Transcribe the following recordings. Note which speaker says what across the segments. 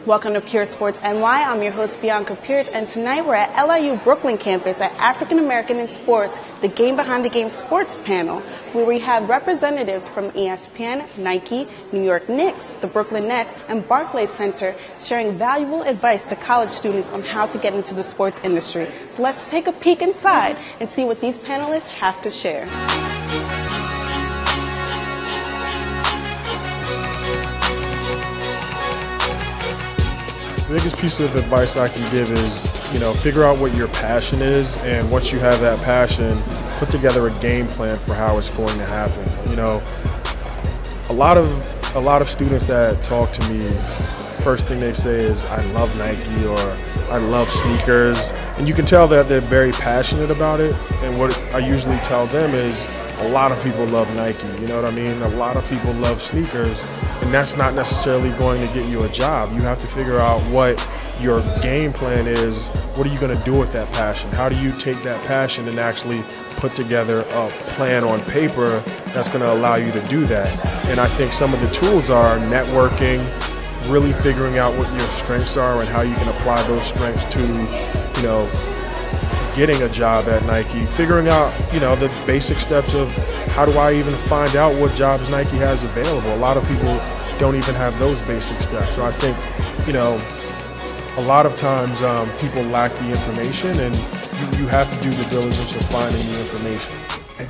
Speaker 1: Welcome to Pure Sports NY. I'm your host, Bianca Pierce, and tonight we're at LIU Brooklyn campus at African American in Sports, the Game Behind the Game Sports panel, where we have representatives from ESPN, Nike, New York Knicks, the Brooklyn Nets, and Barclays Center sharing valuable advice to college students on how to get into the sports industry. So let's take a peek inside and see what these panelists have to share.
Speaker 2: The biggest piece of advice I can give is, figure out what your passion is, and once you have that passion, put together a game plan for how it's going to happen. A lot of students that talk to me, first thing they say is, I love Nike or I love sneakers, and you can tell that they're very passionate about it. And what I usually tell them is, a lot of people love Nike, you know what I mean? A lot of people love sneakers, and that's not necessarily going to get you a job. You have to figure out what your game plan is. What are you going to do with that passion? How do you take that passion and actually put together a plan on paper that's going to allow you to do that? And I think some of the tools are networking, really figuring out what your strengths are and how you can apply those strengths to, getting a job at Nike, figuring out, the basic steps of how do I even find out what jobs Nike has available. A lot of people don't even have those basic steps. So I think, a lot of times people lack the information, and you have to do the diligence of finding the information.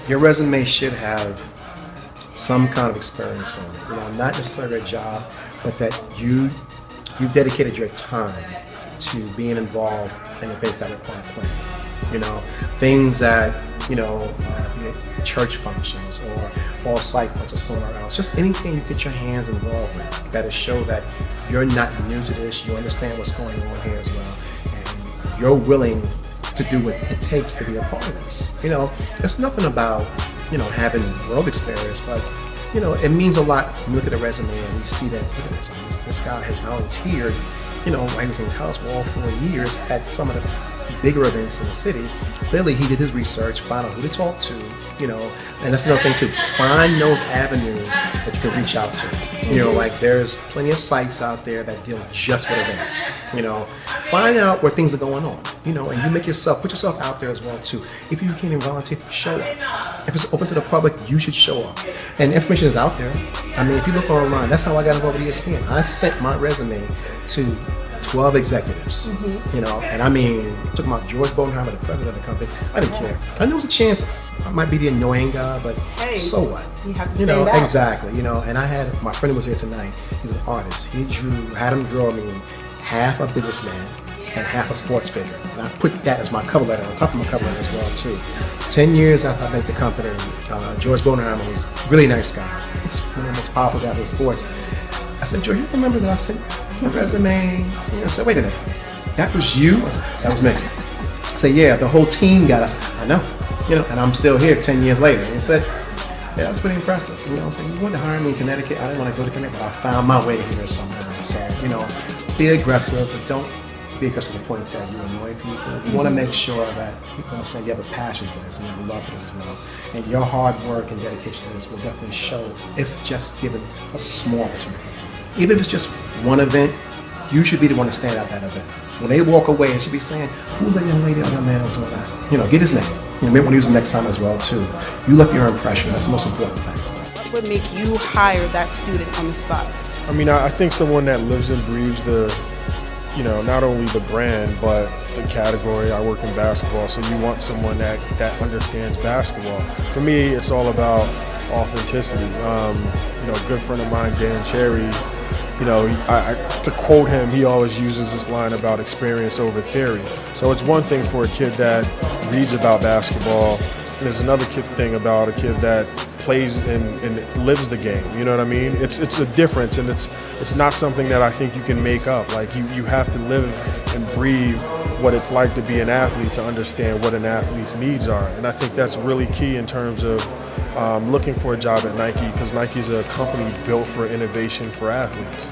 Speaker 3: Your resume should have some kind of experience on it, not necessarily a job, but that you've dedicated your time to being involved in the things that require planning. Things that, church functions or off-site functions somewhere else. Just anything you get your hands involved with. You got to show that you're not new to this, you understand what's going on here as well, and you're willing to do what it takes to be a part of this. There's nothing about, having world experience, but, it means a lot when you look at a resume and you see that, look at this guy has volunteered, while he was in college for all 4 years at some of the bigger events in the city. Clearly he did his research, find out who to talk to, and that's another thing too. Find those avenues that you can reach out to. There's plenty of sites out there that deal just with events. Find out where things are going on, and you put yourself out there as well too. If you can't even volunteer, show up. If it's open to the public, you should show up. And information is out there. If you look online, that's how I got involved with ESPN. I sent my resume to 12 executives, and talking about George Bodenheimer, the president of the company, I didn't care. I knew there was a chance I might be the annoying guy, but hey, so what?
Speaker 1: You have to stand out.
Speaker 3: Exactly, and I had, my friend who was here tonight, he's an artist. He had him draw me half a businessman and half a sports figure. And I put that as my cover letter, on top of my cover letter as well too. 10 years after I met the company, George Bodenheimer was a really nice guy. He's one of the most powerful guys in sports. I said, George, you remember that I sent my resume? I said, wait a minute, that was you? I said, that was me. I said, yeah, the whole team got us. I know, and I'm still here 10 years later. And he said, yeah, that's pretty impressive. I said, you wanted to hire me in Connecticut. I didn't want to go to Connecticut, but I found my way here somehow. So, be aggressive, but don't be aggressive to the point that you annoy people. You want to make sure that people understand you have a passion for this and you have a love for this as well. And your hard work and dedication to this will definitely show if just given a small opportunity. Even if it's just one event, you should be the one to stand out that event. When they walk away, it should be saying, who's that young lady or young man who's doing that? Get his name. You may want to use him next time as well, too. You left your impression. That's the most important thing.
Speaker 1: What would make you hire that student on the spot?
Speaker 2: I think someone that lives and breathes not only the brand, but the category. I work in basketball, so you want someone that understands basketball. For me, it's all about authenticity. A good friend of mine, Dan Cherry, to quote him, he always uses this line about experience over theory. So it's one thing for a kid that reads about basketball, and there's another thing about a kid that plays and lives the game. You know what I mean? It's a difference, and it's not something that I think you can make up. You have to live and breathe what it's like to be an athlete to understand what an athlete's needs are. And I think that's really key in terms of looking for a job at Nike, because Nike's a company built for innovation for athletes.